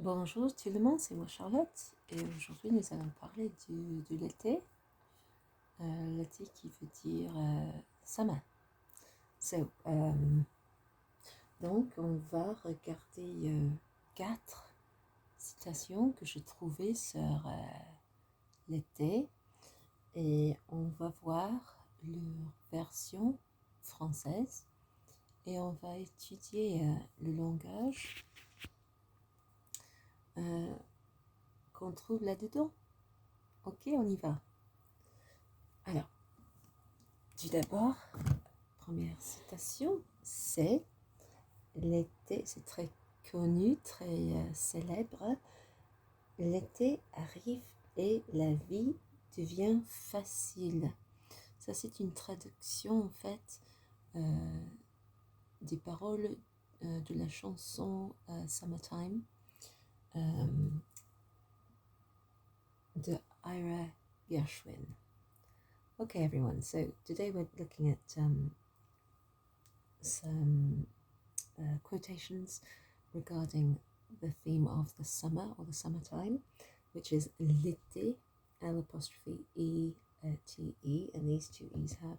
Bonjour tout le monde, c'est moi Charlotte et aujourd'hui nous allons parler de l'été, l'été qui veut dire summer. Donc on va regarder 4 citations que j'ai trouvées sur l'été et on va voir leur version française et on va étudier le langage qu'on trouve là-dedans. Ok, on y va. Alors, tout d'abord, première citation, c'est l'été, c'est très connu, très célèbre. L'été arrive et la vie devient facile. Ça, c'est une traduction en fait des paroles de la chanson Summertime de Ira Gershwin. Okay, everyone, so today we're looking at some quotations regarding the theme of the summer or the summertime, which is l'été, L''E-T-E, and these two E's have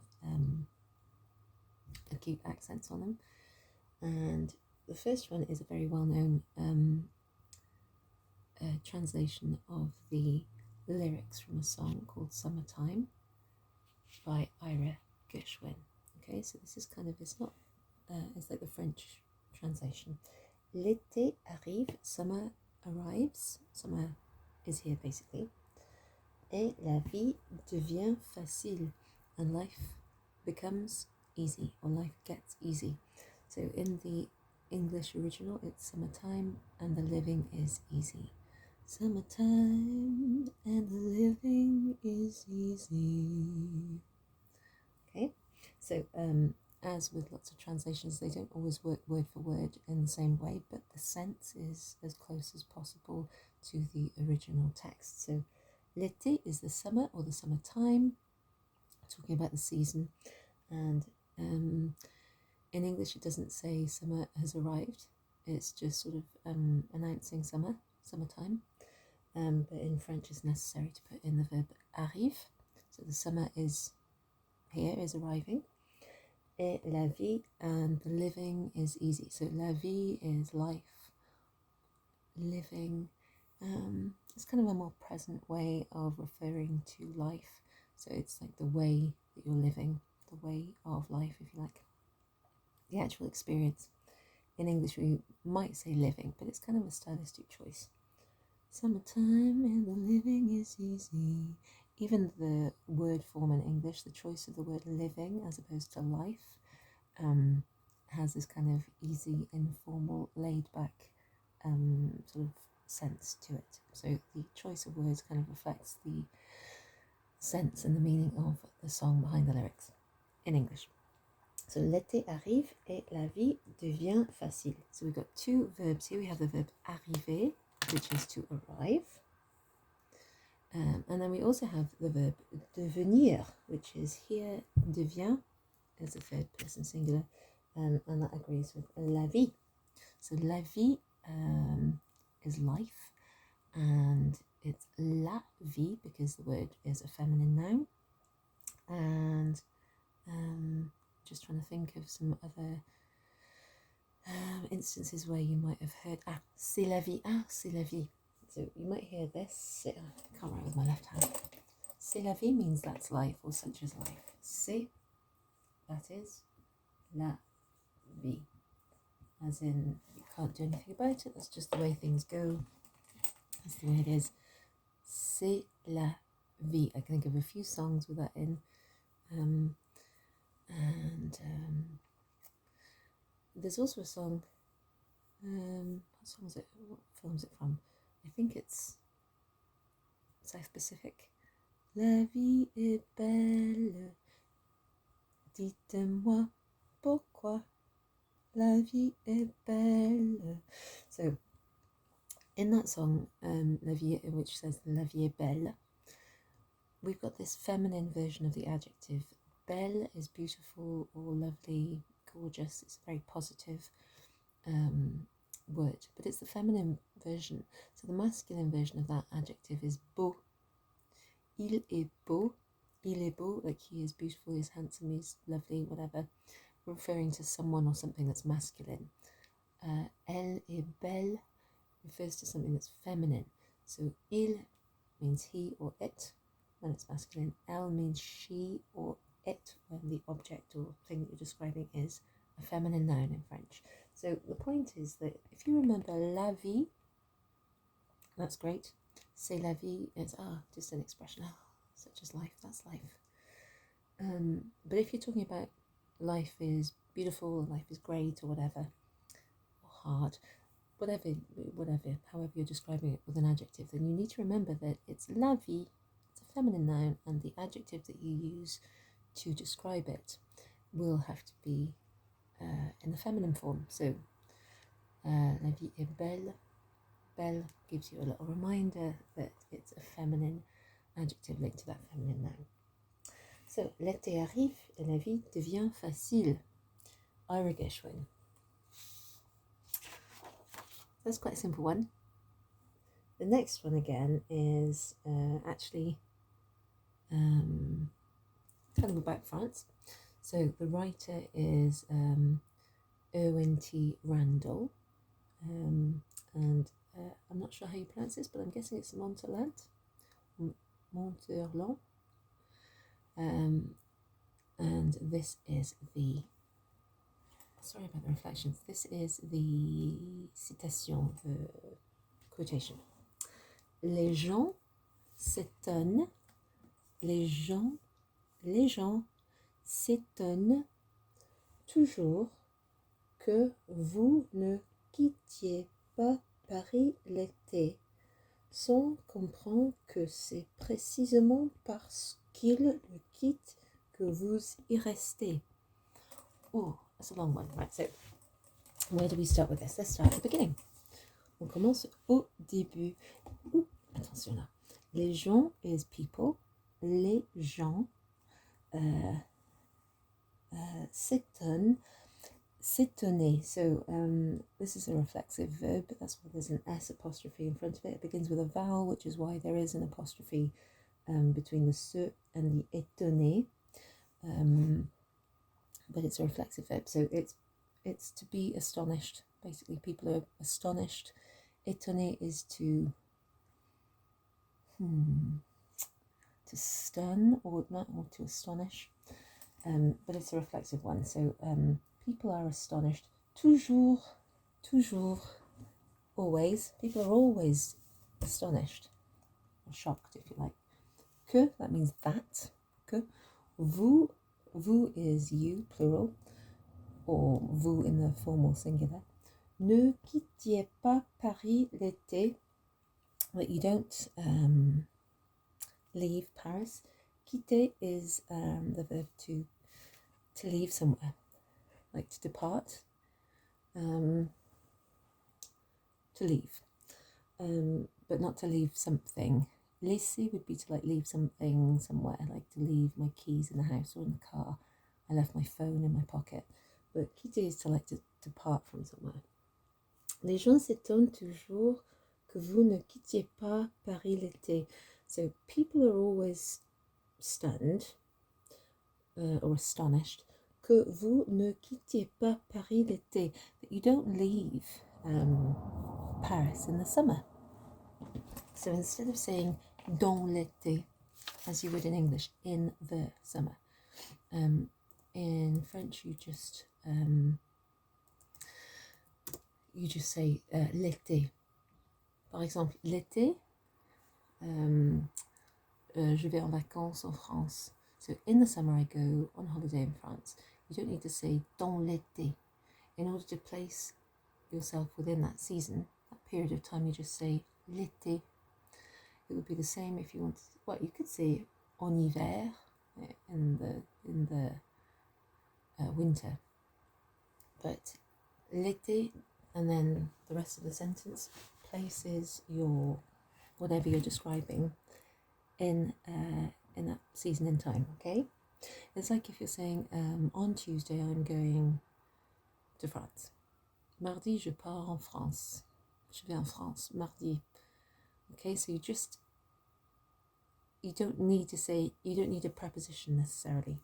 acute accents on them. And the first one is a very well-known translation of the lyrics from a song called Summertime by Ira Gershwin. Okay, so this is kind of, it's like the French translation. L'été arrive, summer arrives, summer is here basically, et la vie devient facile, and life becomes easy, or life gets easy. So in the English original, it's summertime and the living is easy. Summertime and the living is easy. Okay, so as with lots of translations, they don't always work word for word in the same way, but the sense is as close as possible to the original text. So l'été is the summer or the summertime, talking about the season, and in English it doesn't say summer has arrived, it's just sort of announcing summertime, but in French it's necessary to put in the verb arrive, so the summer is here, is arriving. Et la vie, and the living is easy. So la vie is life, living. It's kind of a more present way of referring to life. So it's like the way that you're living, the way of life, if you like. The actual experience. In English we might say living, but it's kind of a stylistic choice. Summertime and the living is easy. Even the word form in English, the choice of the word living as opposed to life, has this kind of easy, informal, laid-back sort of sense to it. So the choice of words kind of reflects the sense and the meaning of the song behind the lyrics in English. So l'été arrive et la vie devient facile. So we've got two verbs here. We have the verb arriver, which is to arrive. And then we also have the verb devenir, which is here, devient, as a third person singular, and that agrees with la vie. So la vie is life, and it's la vie because the word is a feminine noun. And just trying to think of some other instances where you might have heard c'est la vie, c'est la vie. So you might hear this, I can't write with my left hand. C'est la vie means that's life, or such is life. C'est, that is, la vie. As in, you can't do anything about it, that's just the way things go. That's the way it is. C'est la vie. I can think of a few songs with that in. There's also a song, what song is it? What film is it from? I think it's South Pacific. La vie est belle, dites-moi pourquoi. La vie est belle. So, in that song, La vie, which says La vie est belle, we've got this feminine version of the adjective. Belle is beautiful or lovely, gorgeous. It's a very positive word, but it's the feminine version. So the masculine version of that adjective is beau. Il est beau. Il est beau, like he is beautiful, he's handsome, he's lovely, whatever. We're referring to someone or something that's masculine. Elle est belle refers to something that's feminine. So il means he or it when it's masculine. Elle means she or it when the object or thing that you're describing is a feminine noun in French. So the point is that if you remember la vie, that's great. C'est la vie, it's just an expression, such as life, that's life. But if you're talking about life is beautiful, life is great, or whatever, or hard, whatever, however you're describing it with an adjective, then you need to remember that it's la vie, it's a feminine noun, and the adjective that you use to describe it will have to be in the feminine form. So la vie est belle. Belle gives you a little reminder that it's a feminine adjective linked to that feminine noun. So, l'été arrive et la vie devient facile. Ira Gershwin. That's quite a simple one. The next one again is actually kind of about France. So the writer is Erwin T. Randall, and I'm not sure how you pronounce this, but I'm guessing it's Monterland. And this is the, sorry about the reflections, this is the citation, the quotation. Les gens s'étonnent, les gens s'étonnent toujours que vous ne quittiez pas Paris l'été, sans comprendre que c'est précisément parce qu'il le quitte que vous y restez. Oh, that's a long one. Right, so where do we start with this? Let's start at the beginning. On commence au début. Attention là. Les gens is people. Les gens s'étonnent. S'étonner. So this is a reflexive verb, but that's why there's an S apostrophe in front of it. It begins with a vowel, which is why there is an apostrophe between the se and the étonner. But it's a reflexive verb, so it's to be astonished. Basically, people are astonished. Étonner is to stun or to astonish. But it's a reflexive one. So people are astonished. Toujours, always. People are always astonished or shocked, if you like. Que, that means that. Que. Vous is you, plural, or vous in the formal singular. Ne quittiez pas Paris l'été. That you don't leave Paris. Quitter is the verb to leave somewhere, like to depart, to leave, but not to leave something. Laisser would be to like leave something somewhere, like to leave my keys in the house or in the car. I left my phone in my pocket. But quitter is to like to depart from somewhere. Les gens s'étonnent toujours que vous ne quittiez pas Paris l'été. So people are always stunned or astonished que vous ne quittiez pas Paris l'été, that you don't leave Paris in the summer. So instead of saying dans l'été, as you would in English, in the summer, in French you just say l'été. Par exemple, l'été, je vais en vacances en France. So in the summer I go on holiday in France. You don't need to say dans l'été. In order to place yourself within that season, that period of time, you just say l'été. It would be the same if you wanted. Well, you could say en hiver, in the winter, but l'été, and then the rest of the sentence places your whatever you're describing in that season in time. Okay, it's like if you're saying on Tuesday I'm going to France. Mardi je pars en France. Je vais en France mardi. Okay, so you don't need a preposition necessarily.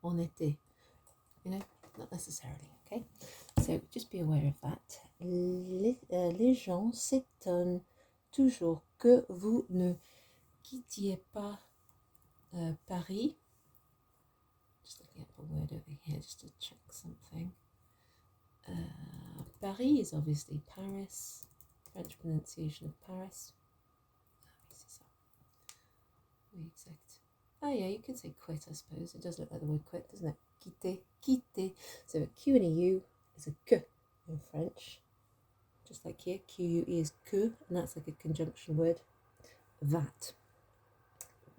En été, not necessarily. Okay, so just be aware of that. Les gens s'étonnent toujours que vous ne quittiez pas Paris. Just looking up a word over here just to check something. Paris is obviously Paris, French pronunciation of Paris. Oh yeah, you could say quit, I suppose. It does look like the word quit, doesn't it? Quitter, quitter. So a Q and a U is a que in French. Just like here, Q-U-E is que, and that's like a conjunction word. That.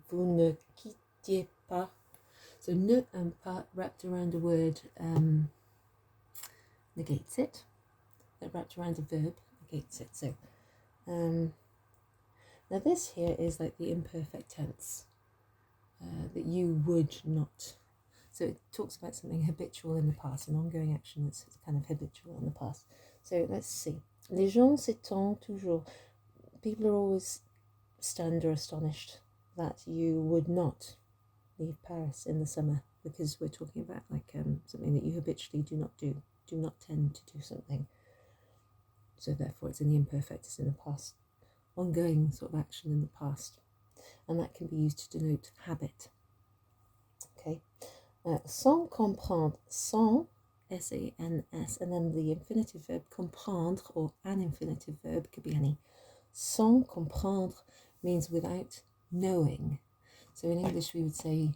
Vous ne quittiez pas. So ne and pas wrapped around a word negates it. That wrapped around a verb negates it. So now this here is like the imperfect tense. That you would not. So it talks about something habitual in the past, an ongoing action that's kind of habitual in the past. So let's see. Les gens s'étonnent toujours. People are always stunned or astonished that you would not leave Paris in the summer, because we're talking about like something that you habitually do not tend to do something. So therefore it's in the imperfect, it's in the past, ongoing sort of action in the past. And that can be used to denote habit. Okay. Sans comprendre, sans, S-A-N-S, and then the infinitive verb comprendre, or an infinitive verb, could be any. Sans comprendre means without knowing. So in English we would say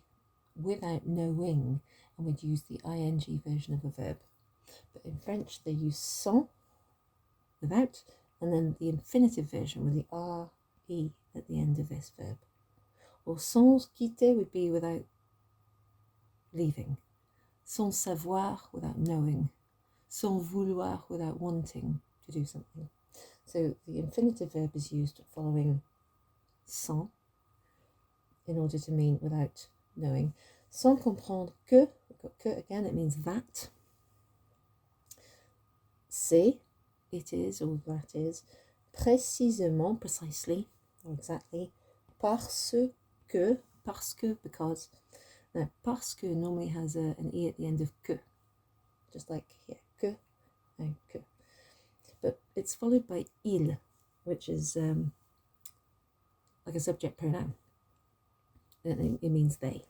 without knowing, and we'd use the ing version of a verb. But in French they use sans, without, and then the infinitive version with the R-E at the end of this verb. Or sans quitter would be without leaving. Sans savoir, without knowing. Sans vouloir, without wanting to do something. So the infinitive verb is used following sans in order to mean without knowing. Sans comprendre que, we've got que again, it means that. C'est, it is, or that is. Précisément, precisely, or exactly. Parce que, because. Now, parce que normally has an E at the end of que, just like here, que and que. But it's followed by il, which is like a subject pronoun. And it means they.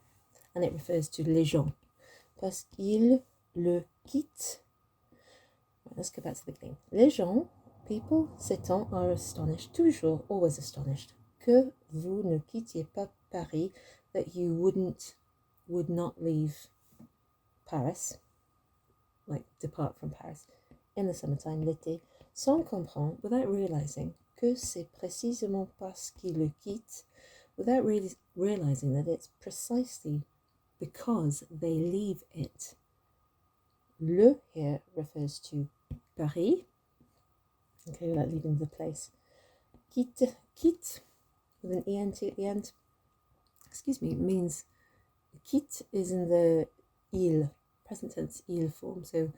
And it refers to les gens. Parce qu'il le quitte. Right, let's go back to the beginning. Les gens, people, s'étonnent, are astonished, toujours, always astonished, que vous ne quittiez pas Paris, that you would not leave Paris, like depart from Paris, in the summertime, l'été, sans comprendre, without realizing, que c'est précisément parce qu'il le quitte, without really realizing that it's precisely because they leave it. Le here refers to Paris, okay, like leaving the place. Quitte, with an ENT at the end, means quitte is in the il, present tense il form, so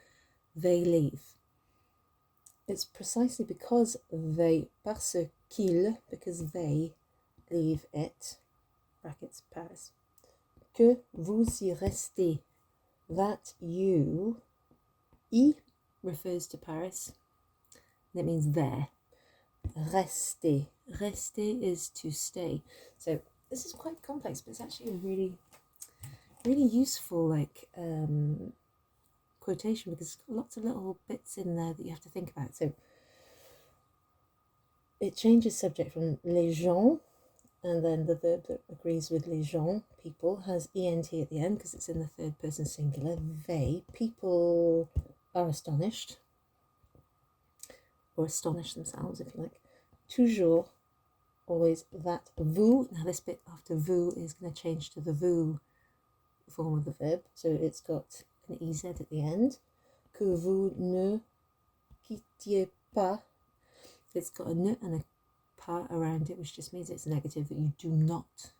they leave. It's precisely because parce they leave it, brackets, Paris, que vous y restez, that you, y refers to Paris, and it means there. Rester is to stay. So this is quite complex, but it's actually a really, really useful quotation, because it's got lots of little bits in there that you have to think about. So it changes subject from les gens, and then the verb that agrees with les gens, people, has ent at the end because it's in the third person singular. They, people, are astonished, or astonish themselves, if you like. Toujours, always, that. Vous, now this bit after vous is going to change to the vous form of the verb, so it's got an EZ at the end. Que vous ne quittiez pas, it's got a ne and a pas around it, which just means it's negative, that you do not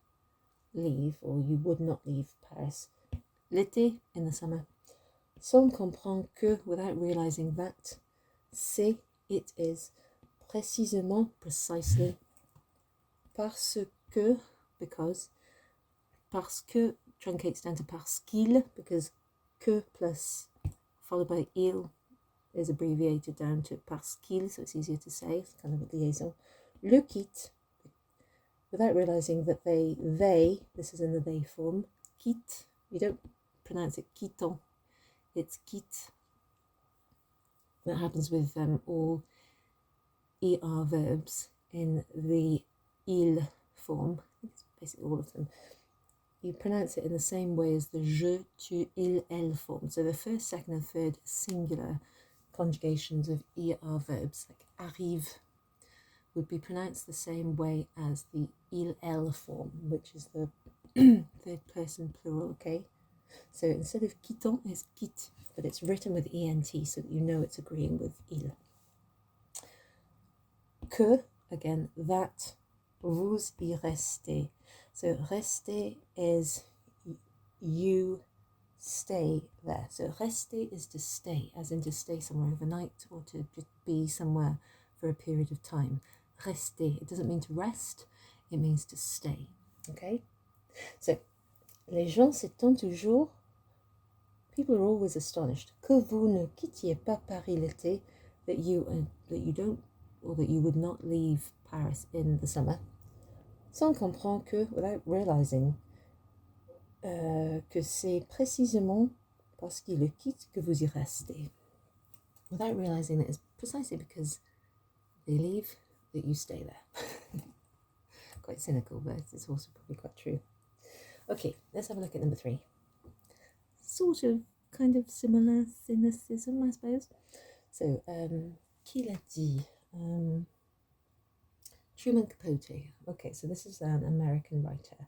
leave, or you would not leave Paris. L'été, in the summer. Sans comprendre que, without realizing that. C'est, It is precisely, parce que, parce que truncates down to parce qu'il, because que plus followed by il is abbreviated down to parce qu'il, so it's easier to say, it's kind of a liaison. Le quitte, without realizing that they, this is in the they form, quitte, you don't pronounce it quitton, it's quitte. That happens with all ER verbs in the il form, it's basically all of them. You pronounce it in the same way as the je, tu, il, elle form. So the first, second, and third singular conjugations of ER verbs, like arrive, would be pronounced the same way as the il, elle form, which is the third person plural, okay? So instead of quitton, it's quitte, but it's written with ENT so that you know it's agreeing with il. Que, again, that, vous y restez. So rester is you stay there. So rester is to stay, as in to stay somewhere overnight or to be somewhere for a period of time. Rester, it doesn't mean to rest, it means to stay. Okay? So, les gens s'étonnent toujours, people are always astonished, que vous ne quittiez pas Paris l'été, that you don't, or that you would not leave Paris in the summer. Sans comprendre que, without realizing que c'est précisément parce qu'il le quitte que vous y restez. Without realizing that it's precisely because they leave that you stay there. Quite cynical, but it's also probably quite true. Okay, let's have a look at number 3. Sort of, kind of similar cynicism, I suppose. So, qui l'a dit? Truman Capote. Okay, so this is an American writer.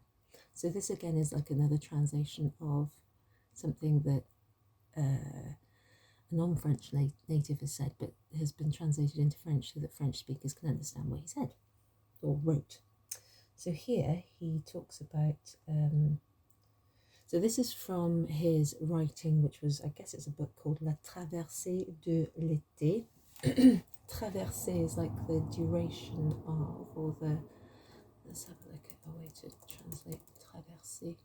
So this again is like another translation of something that a non-French native has said, but has been translated into French so that French speakers can understand what he said or wrote. So here he talks about, so this is from his writing, which was, I guess it's a book called La Traversée de l'été. Traversée is like the duration of, or the, let's have a look at a way to translate traversée.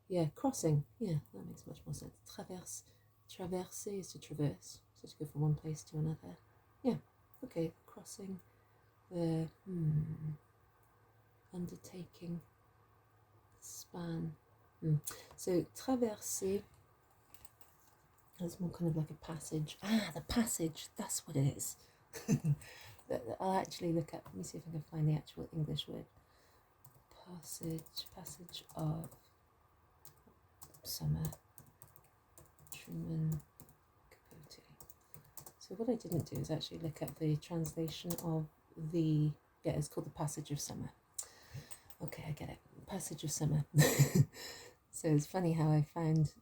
Yeah, crossing. Yeah, that makes much more sense. Traverser is to traverse, so to go from one place to another. Yeah, okay, crossing, the undertaking, span. So traverser is more kind of like a passage. The passage, that's what it is. I'll actually look at, let me see if I can find the actual English word. Passage of summer. Truman Capote. So what I didn't do is actually look at the translation of the, yeah, it's called the Passage of Summer. Okay, I get it. Passage of Summer. So it's funny how I found,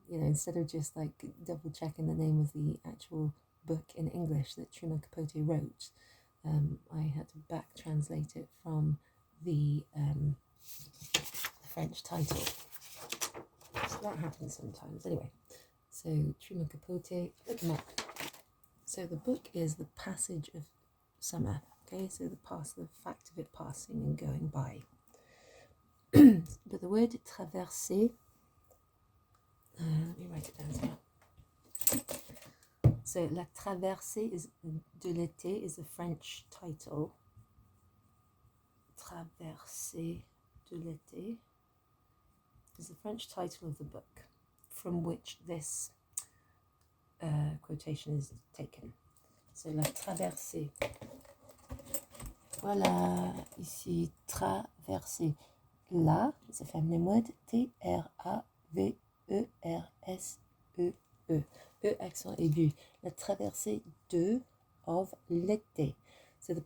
you know, instead of just like double checking the name of the actual book in English that Truman Capote wrote, I had to back translate it from the French title. So that happens sometimes. Anyway, so Truman Capote, look him up. So the book is The Passage of Summer. Okay, so the fact of it passing and going by. But the word traverser, let me write it down as well. So La Traversée de l'été is the French title. Traversée de l'été is the French title of the book from which this quotation is taken. So La Traversée. Voilà, ici, traversée. La, it's a feminine word, Traversee. E accent aigu. La traversée de of l'été. So the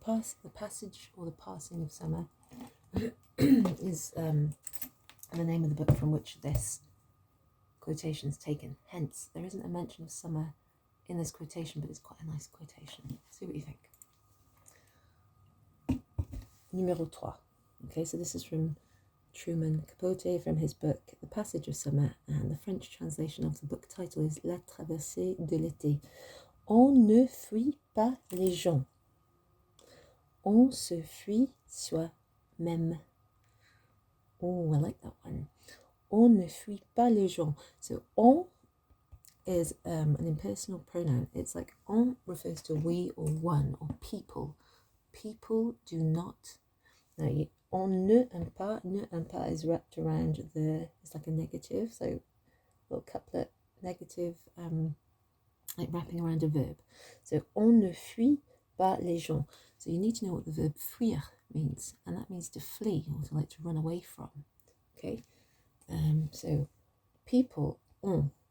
passage or the passing of summer is the name of the book from which this quotation is taken. Hence, there isn't a mention of summer in this quotation, but it's quite a nice quotation. See what you think. Numéro 3. Okay, so this is from Truman Capote from his book The Passage of Summer, and the French translation of the book title is La Traversée de l'été. On ne fuit pas les gens. On se fuit soi-même. Oh, I like that one. On ne fuit pas les gens. So on is an impersonal pronoun. It's like on refers to we or one or people. People do not. Now, on ne and pas is wrapped around it's like a negative. So little couplet, negative, like wrapping around a verb. So on ne fuit pas les gens. So you need to know what the verb fuir means, and that means to flee or to like to run away from. Okay, so people,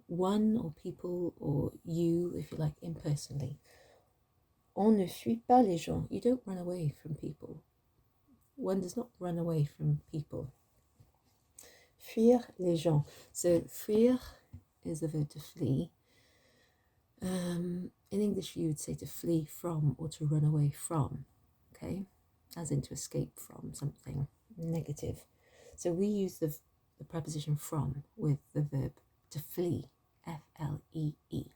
one or people or you, if you like, impersonally. On ne fuit pas les gens. You don't run away from people. One does not run away from people. Fuir les gens. So fuir is the verb to flee. In English, you would say to flee from or to run away from, okay, as in to escape from something negative. So we use the preposition from with the verb to flee, F-L-E-E,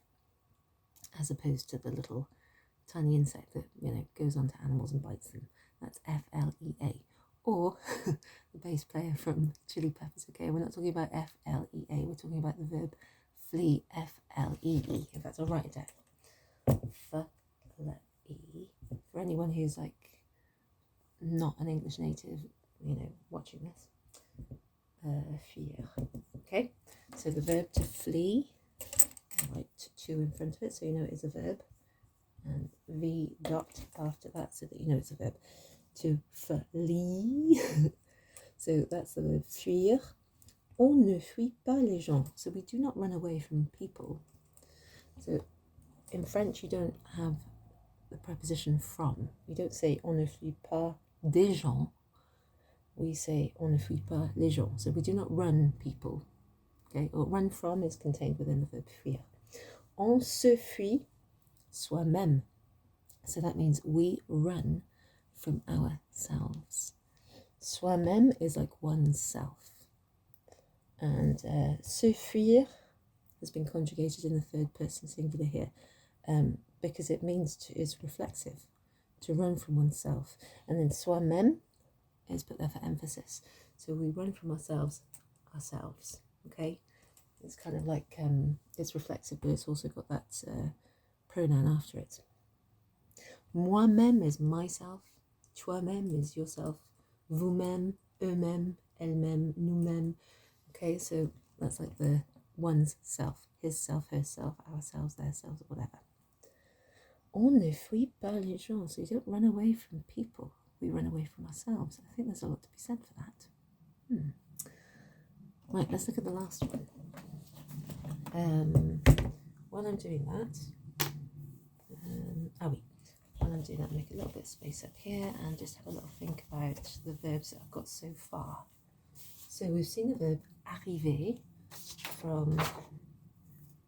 as opposed to the little tiny insect that, goes onto animals and bites them. That's F-L-E-A. Or the bass player from Chili Peppers, okay? We're not talking about F-L-E-A, we're talking about the verb flee, F-L-E-E, if that's all right, Dad. F-L-E. For anyone who's like not an English native, watching this. Fuir. Okay, so the verb to flee, I write to in front of it so you know it is a verb, and V dot after that so that you know it's a verb. To flee. So that's the verb fuir. On ne fuit pas les gens. So we do not run away from people. So in French, you don't have the preposition from. You don't say on ne fuit pas des gens. We say on ne fuit pas les gens. So we do not run people. Okay, or run from is contained within the verb fuir. On se fuit soi-même. So that means we run from ourselves. Soi-même is like oneself. And se fuir has been conjugated in the third person singular here because it means is reflexive, to run from oneself. And then soi-même is put there for emphasis. So we run from ourselves, okay? It's kind of like, it's reflexive, but it's also got that pronoun after it. Moi-même is myself. Toi-même is yourself. Vous-même, eux-mêmes, elles-mêmes, nous-mêmes. Okay, so that's like the one's self, his self, herself, ourselves, their selves, whatever. On ne fuit pas les gens. So you don't run away from people. We run away from ourselves. I think there's a lot to be said for that. Right, let's look at the last one. While I'm doing that, while I'm doing that, make a little bit of space up here and just have a little think about the verbs that I've got so far. So we've seen the verb arriver from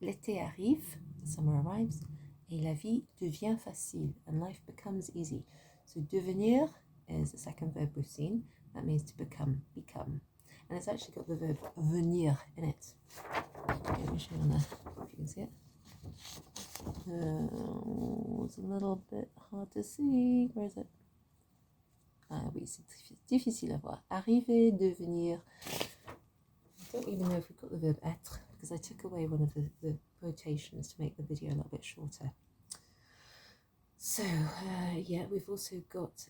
l'été arrive, summer arrives, et la vie devient facile, and life becomes easy. So devenir is the second verb we've seen. That means to become. And it's actually got the verb venir in it. Let me show you on there, if you can see it. It's a little bit hard to see. Where is it? Ah oui, c'est difficile à voir. Arriver, devenir. I don't even know if we've got the verb être, because I took away one of the quotations to make the video a little bit shorter. So, we've also got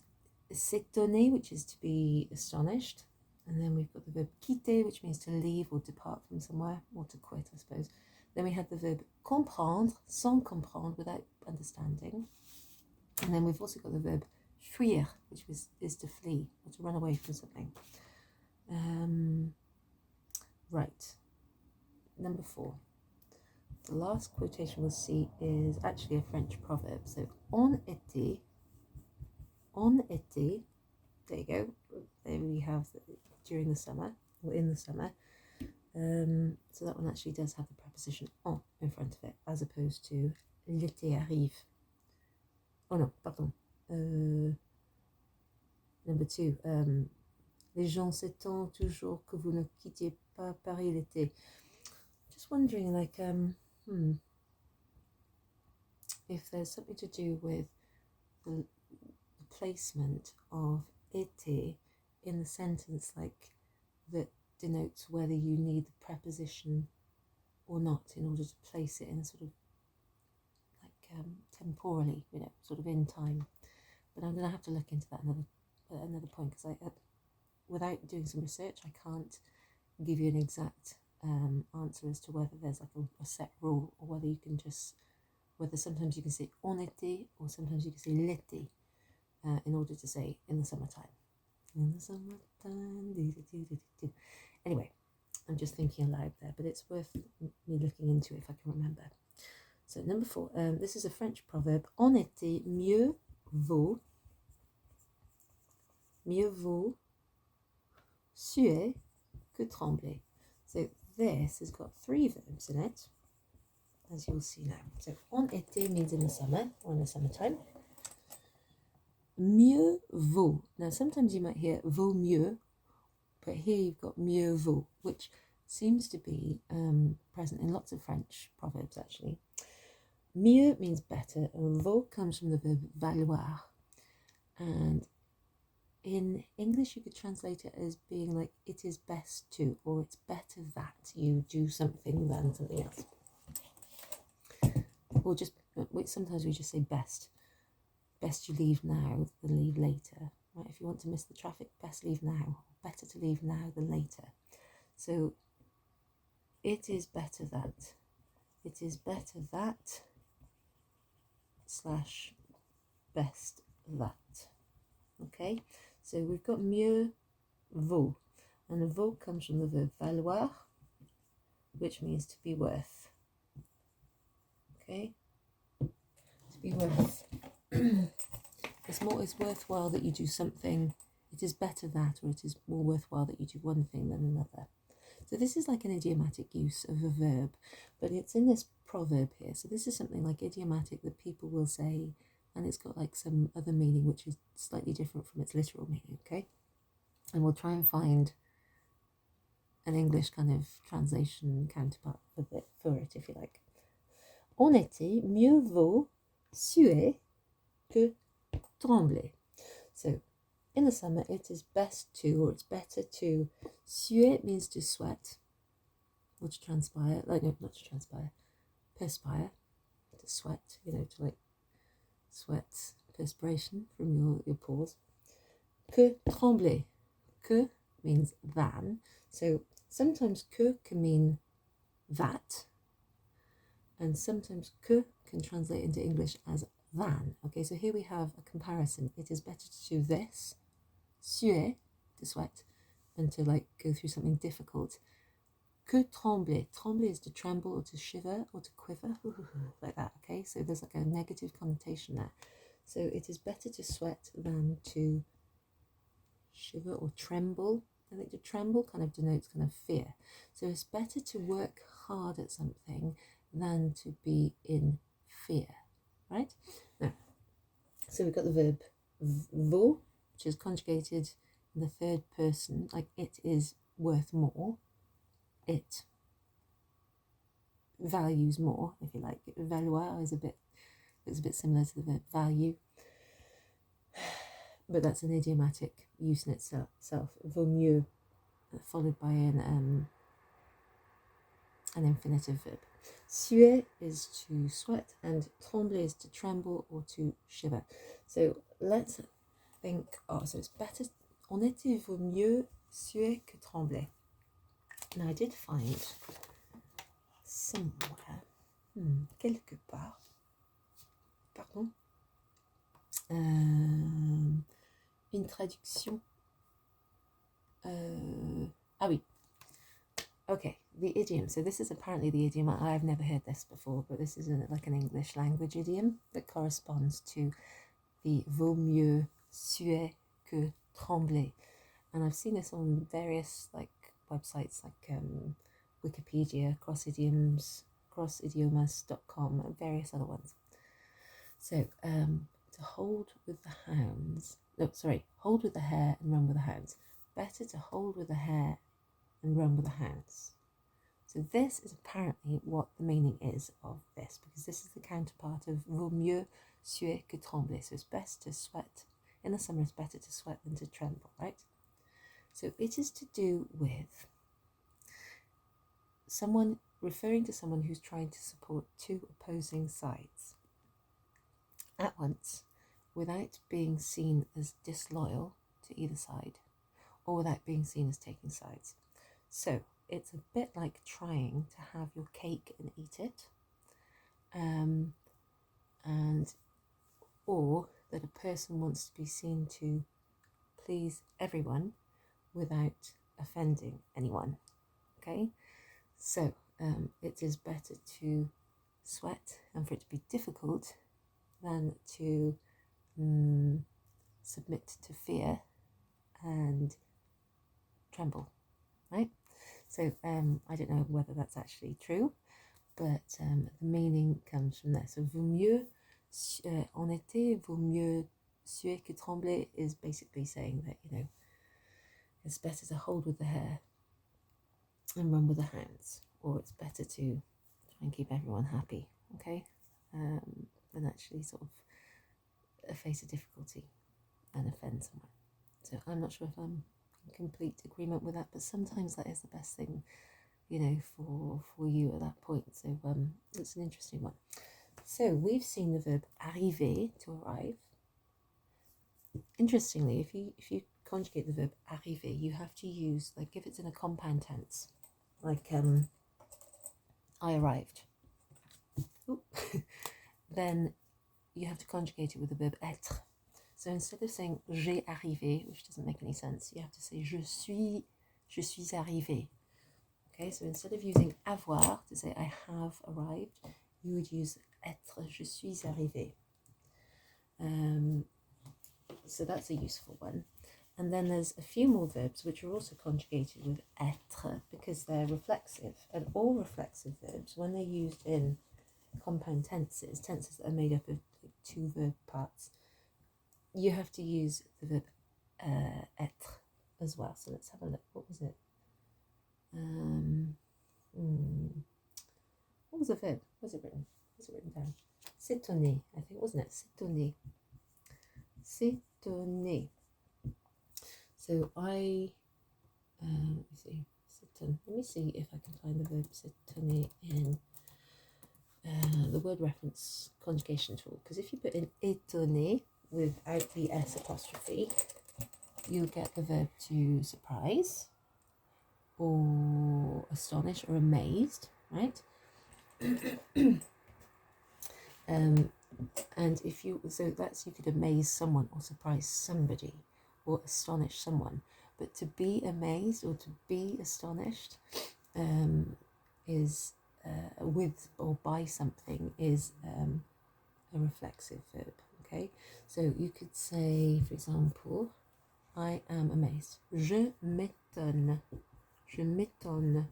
s'étonner, which is to be astonished. And then we've got the verb quitter, which means to leave or depart from somewhere, or to quit, I suppose. Then we had the verb comprendre, sans comprendre, without understanding. And then we've also got the verb fuir, which is to flee, or to run away from something. Right. Number 4. The last quotation we'll see is actually a French proverb. So, on été, there you go. There we have during the summer, or in the summer. So that one actually does have the preposition en in front of it, as opposed to l'été arrive. Oh no, pardon. Number 2. Les gens s'étonnent toujours que vous ne quittiez pas Paris l'été. Just wondering, like, if there's something to do with the placement of été in the sentence, like that denotes whether you need the preposition or not in order to place it in sort of like temporally, sort of in time. But I'm going to have to look into that another point, because without doing some research, I can't give you an exact answer as to whether there's like a set rule, or whether you can whether sometimes you can say en été or sometimes you can say l'été in order to say in the summertime. In the summertime. Anyway, I'm just thinking aloud there, but it's worth me looking into if I can remember. So number 4, this is a French proverb. En été, mieux vaut suer que trembler. So this has got 3 verbs in it, as you'll see now. So en été means in the summer or in the summertime. Mieux vaut. Now sometimes you might hear vaut mieux, but here you've got mieux vaut, which seems to be present in lots of French proverbs actually. Mieux means better, and vaut comes from the verb valoir. And in English you could translate it as being like it is best to, or it's better that you do something than something else. Or just, sometimes we just say best. Best you leave now than leave later. Right? If you want to miss the traffic, best leave now. Better to leave now than later. So it is better that. It is better that / best that. Okay, so we've got mieux vaut, and the vaut comes from the verb valoir, which means to be worth. Okay, to be worth. It's worthwhile that you do something. It is better that, or it is more worthwhile that you do one thing than another. So this is like an idiomatic use of a verb, but it's in this proverb here. So this is something like idiomatic that people will say, and it's got like some other meaning which is slightly different from its literal meaning, okay? And we'll try and find an English kind of translation counterpart for it, if you like. En été, mieux vaut suer que trembler. So in the summer, it is best to, or it's better to, suer means to sweat, or to transpire, like, no, not to transpire, perspire, to sweat, to like sweat, perspiration from your pores. Que trembler. Que means than. So sometimes que can mean that, and sometimes que can translate into English as than. Okay, so here we have a comparison. It is better to do this, suer, to sweat, and to like go through something difficult. Que trembler. Trembler is to tremble or to shiver or to quiver, like that, okay? So there's like a negative connotation there. So it is better to sweat than to shiver or tremble. I think to tremble kind of denotes kind of fear. So it's better to work hard at something than to be in fear, right? Now, so we've got the verb vaut, which is conjugated in the third person, like it is worth more. It values more, if you like. Valoir is a bit similar to the verb value, but that's an idiomatic use in itself. Vaut mieux, followed by an infinitive verb. Suer is to sweat, and trembler is to tremble or to shiver. So let's think. So it's better. En été, vaut mieux suer que trembler. Now I did find somewhere, quelque part, pardon, une traduction. Ah oui. Okay, the idiom. So this is apparently the idiom. I've never heard this before, but this is like an English language idiom that corresponds to the vaut mieux suer que trembler. And I've seen this on various like websites like Wikipedia, crossidiomas.com, and various other ones. So to hold with the hands, hold with the hare and run with the hounds. Better to hold with the hare and run with the hounds. So this is apparently what the meaning is of this, because this is the counterpart of vaut mieux suer que trembler. So it's best to sweat. In the summer, it's better to sweat than to tremble, right? So it is to do with someone referring to someone who's trying to support two opposing sides at once without being seen as disloyal to either side or without being seen as taking sides. So it's a bit like trying to have your cake and eat it, and or that a person wants to be seen to please everyone without offending anyone. Okay, so it is better to sweat and for it to be difficult than to submit to fear and tremble, right? So I don't know whether that's actually true, but the meaning comes from there. So vaut mieux en été, vaut mieux suer que trembler is basically saying that, you know, it's better to hold with the hare and run with the hounds, or it's better to try and keep everyone happy, okay, than actually sort of face a difficulty and offend someone. So I'm not sure if I'm in complete agreement with that, but sometimes that is the best thing, you know, for you at that point. So it's an interesting one. So we've seen the verb arriver, to arrive. Interestingly, if you conjugate the verb arriver, you have to use, like, if it's in a compound tense, like I arrived, then you have to conjugate it with the verb être. So instead of saying j'ai arrivé, which doesn't make any sense, you have to say je suis arrivé. Okay, so instead of using avoir to say I have arrived, you would use être, je suis arrivé. So that's a useful one. And then there's a few more verbs which are also conjugated with être because they're reflexive. And all reflexive verbs, when they're used in compound tenses that are made up of two verb parts, you have to use the verb être as well. So let's have a look. What was it? What was the verb? Was it written? Was it written down? S'étonner, I think, wasn't it? S'étonner. S'étonner. So I, let me see. Let me see if I can find the verb s'étonner in the word reference conjugation tool. Because if you put in étonner without the S apostrophe, you'll get the verb to surprise or astonish or amazed, right? And if you, so that's, you could amaze someone or surprise somebody or astonish someone, but to be amazed or to be astonished is with or by something is a reflexive verb. Okay, so you could say, for example, I am amazed. Je m'étonne. Je m'étonne.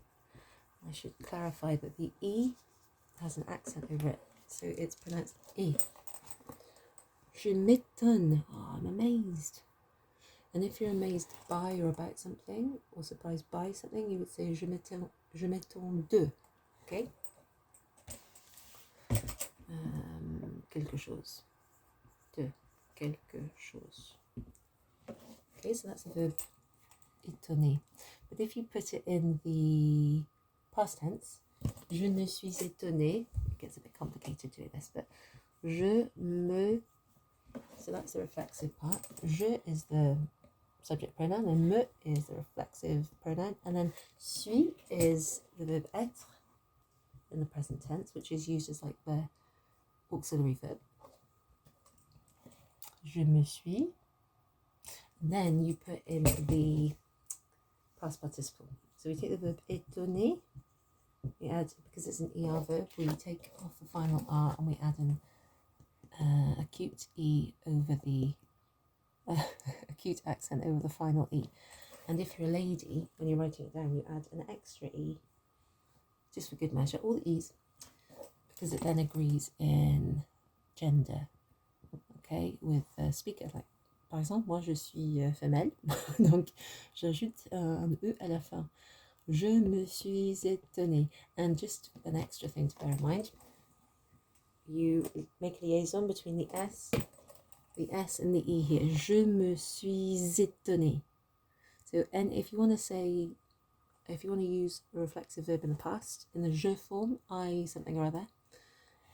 I should clarify that the E has an accent over it, so it's pronounced E. Je m'étonne. Oh, I'm amazed. And if you're amazed by or about something, or surprised by something, you would say je m'étonne de. Okay? Quelque chose. De quelque chose. Okay, so that's the verb étonner. But if you put it in the past tense, je ne suis étonné, it gets a bit complicated doing this, but je me, so that's the reflexive part. Je is the subject pronoun, and me is the reflexive pronoun, and then suis is the verb être in the present tense, which is used as like the auxiliary verb. Je me suis. And then you put in the past participle. So we take the verb étonner, we add, because it's an ER verb, we take off the final R and we add an acute E over the acute accent over the final E. And if you're a lady, when you're writing it down, you add an extra E, just for good measure, all the E's, because it then agrees in gender, okay, with the speaker. Like, par exemple, moi je suis femelle, donc j'ajoute un E à la fin. Je me suis étonné. And just an extra thing to bear in mind, you make a liaison between the S and the E here. Je me suis étonné. So, and if you want to use a reflexive verb in the past, in the je form, I something or other,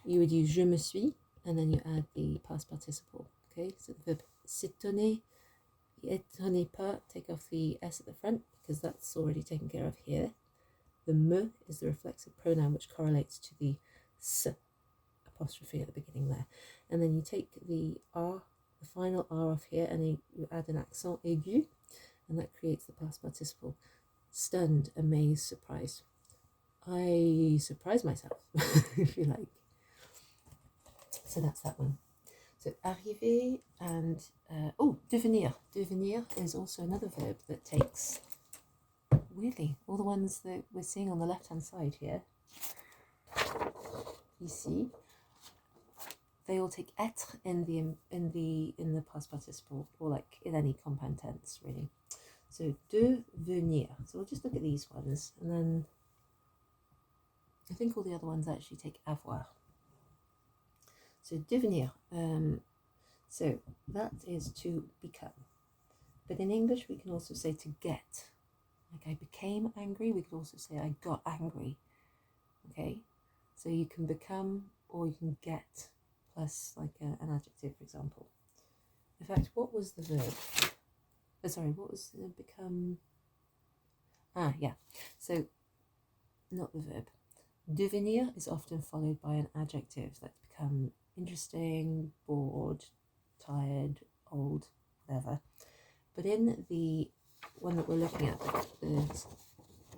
you would use je me suis, and then you add the past participle. Okay, so the verb s'étonner, étonnez pas, take off the S at the front, because that's already taken care of here. The me is the reflexive pronoun which correlates to the s apostrophe at the beginning there. And then you take the R, the final R off here, and you add an accent aigu, and that creates the past participle. Stunned, amazed, surprised. I surprised myself, if you like. So that's that one. So arriver and, devenir. Devenir is also another verb that takes, weirdly, all the ones that we're seeing on the left-hand side here, ici, they all take être in the past participle, or like in any compound tense, really. So devenir. So we'll just look at these ones, and then I think all the other ones actually take avoir. So devenir. So that is to become. But in English, we can also say to get. Like I became angry, we could also say I got angry. Okay? So you can become or you can get plus like an adjective, for example. In fact, what was the verb? What was the become? Yeah. So not the verb. Devenir is often followed by an adjective that's become interesting, bored, tired, old, whatever. But in the one that we're looking at, the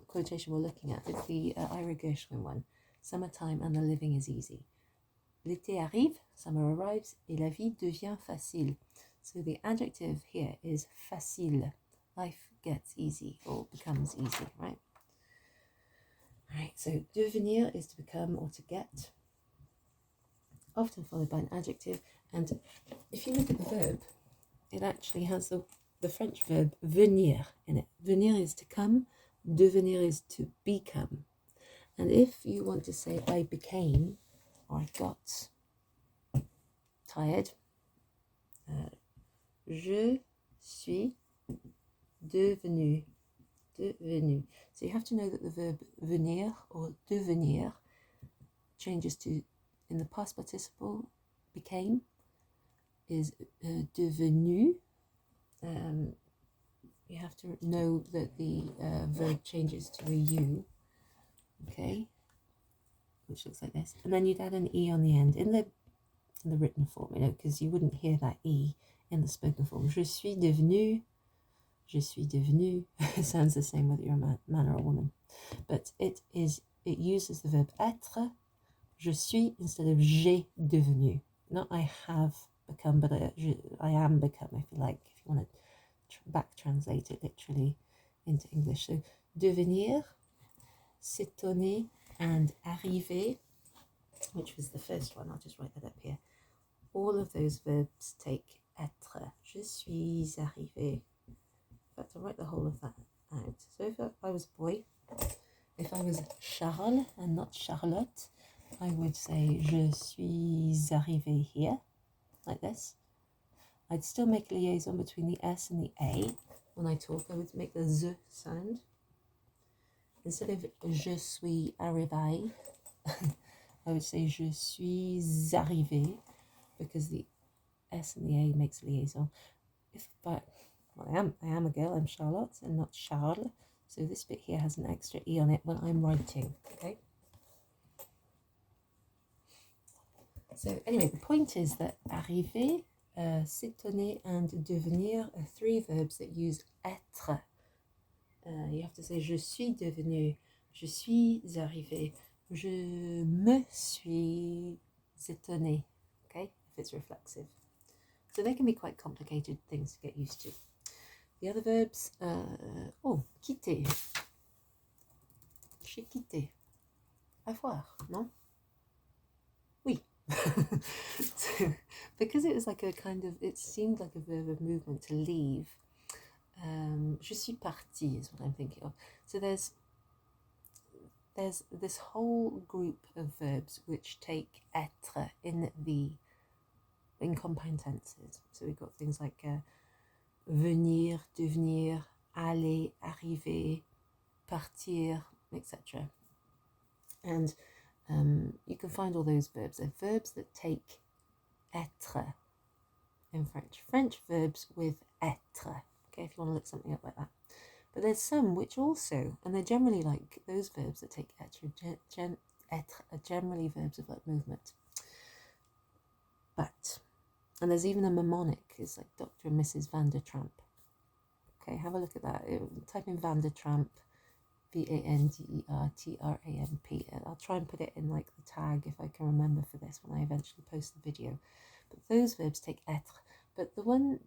quotation we're looking at, it's the Ira Gershwin one. Summertime and the living is easy. L'été arrive, summer arrives, et la vie devient facile. So the adjective here is facile. Life gets easy or becomes easy, right? Right, so devenir is to become or to get, often followed by an adjective. And if you look at the verb, it actually has the French verb venir in it. Venir is to come, devenir is to become. And if you want to say I became or I got tired, je suis devenu. Devenu. So you have to know that the verb venir or devenir changes to, in the past participle, became is devenu. You have to know that the verb changes to a U, okay, which looks like this, and then you'd add an E on the end in the written form, because you wouldn't hear that E in the spoken form. Je suis devenu. Je suis devenu. It sounds the same whether you're a man or a woman, but it uses the verb être. Je suis instead of j'ai devenu. Not I have become, but I am become, if you like, if you want to back translate it literally into English. So devenir, s'étonner, and arriver, which was the first one. I'll just write that up here. All of those verbs take être. Je suis arrivé. In fact, I'll write the whole of that out. So if I was a boy, if I was Charles and not Charlotte, I would say je suis arrivé here, like this. I'd still make a liaison between the S and the A. When I talk, I would make the Z sound. Instead of je suis arrivé, I would say je suis arrivé, because the S and the A makes a liaison. I am a girl, I'm Charlotte and not Charles. So this bit here has an extra E on it when I'm writing, okay? So anyway, the point is that arriver, s'étonner, and devenir are three verbs that use être. You have to say je suis devenu, je suis arrivé, je me suis étonné, okay, if it's reflexive. So they can be quite complicated things to get used to. The other verbs, quitter. J'ai quitté. Avoir, non? Oui. So, because it was like a kind of, it seemed like a verb of movement to leave. Je suis parti is what I'm thinking of. So there's there's this whole group of verbs which take être in compound tenses. So we've got things like venir, devenir, aller, arriver, partir, etc. And you can find all those verbs. They're verbs that take être in French. French verbs with être. Okay, if you want to look something up like that. But there's some which also, and they're generally like those verbs that take être, are generally verbs of like movement. But, and there's even a mnemonic, it's like Dr. and Mrs. Van der Tramp. Okay, have a look at that. Type in Van der Tramp, VANDERTRAMP. I'll try and put it in like the tag if I can remember for this when I eventually post the video. But those verbs take être. But the one,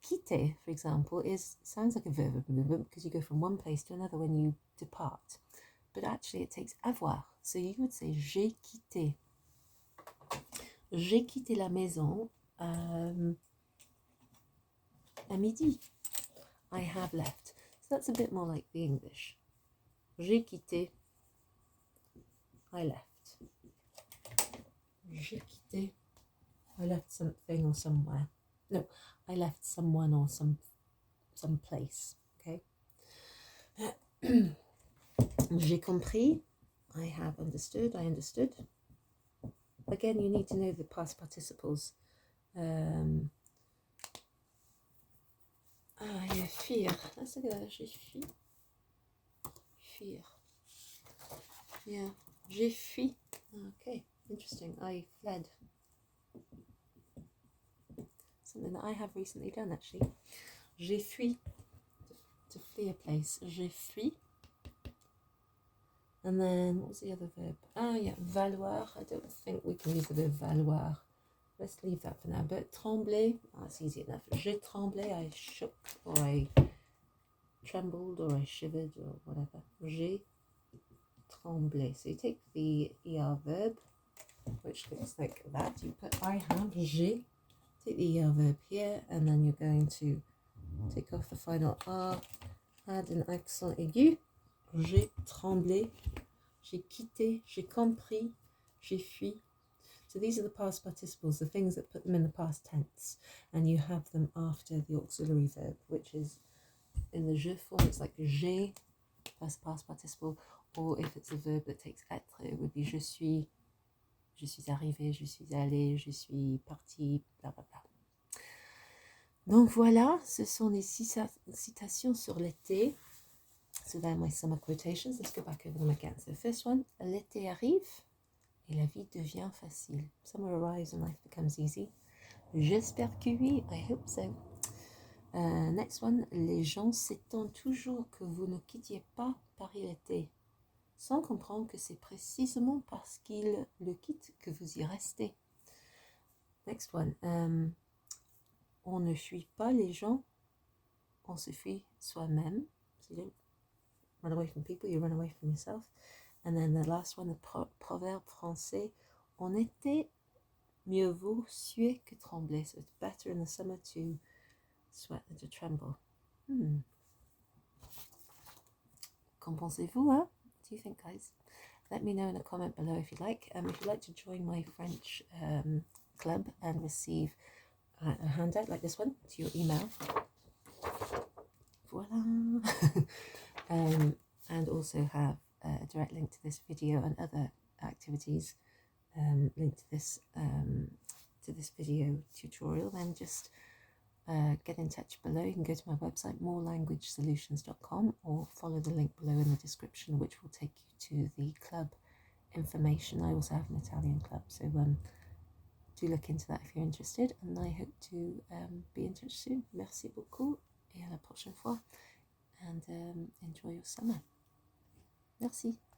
quitter, for example, sounds like a verb of movement because you go from one place to another when you depart. But actually it takes avoir. So you would say j'ai quitté. J'ai quitté la maison à midi. I have left. So that's a bit more like the English. J'ai quitté. I left. J'ai quitté. I left something or somewhere. No, I left someone or some place. Okay. J'ai compris. I have understood. I understood. Again, you need to know the past participles. Yeah, fear. Let's look at that. J'ai fui. Fear. Yeah. J'ai fui. Okay, interesting. I fled. Something that I have recently done, actually. J'ai fui. To flee a place. J'ai fui. And then, what was the other verb? Yeah, valoir. I don't think we can use the verb valoir. Let's leave that for now. But trembler, that's easy enough. J'ai tremblé, I shook, or I trembled, or I shivered, or whatever. J'ai tremblé. So you take the ER verb, which looks like that. You put I have, j'ai. Take the ER verb here, and then you're going to take off the final R, add an accent aigu. J'ai tremblé, j'ai quitté, j'ai compris, j'ai fui. So these are the past participles, the things that put them in the past tense, and you have them after the auxiliary verb, which is in the je form, it's like j'ai plus past participle, or if it's a verb that takes être, it would be je suis arrivé, je suis allé, je suis parti, bla bla bla. Donc voilà, ce sont les 6 citations sur l'été. So they're my summer quotations. Let's go back over them again. So the first one, l'été arrive et la vie devient facile. Summer arrives and life becomes easy. J'espère que oui, I hope so. Next one, les gens s'étonnent toujours que vous ne quittiez pas Paris l'été, sans comprendre que c'est précisément parce qu'ils le quittent que vous y restez. Next one, on ne fuit pas les gens, on se fuit soi-même. So you don't run away from people, you run away from yourself. And then the last one, the proverbe français, en été, mieux vaut suer que trembler. So it's better in the summer to sweat than to tremble. Qu'en pensez-vous, hein? What do you think, guys? Let me know in a comment below if you'd like. If you'd like to join my French club and receive a handout like this one to your email. Voila! And also have a direct link to this video and other activities linked to this video tutorial, then just get in touch below. You can go to my website morelanguagesolutions.com or follow the link below in the description, which will take you to the club information. I also have an Italian club, so do look into that if you're interested, and I hope to be in touch soon. Merci beaucoup et à la prochaine fois, and enjoy your summer. Merci.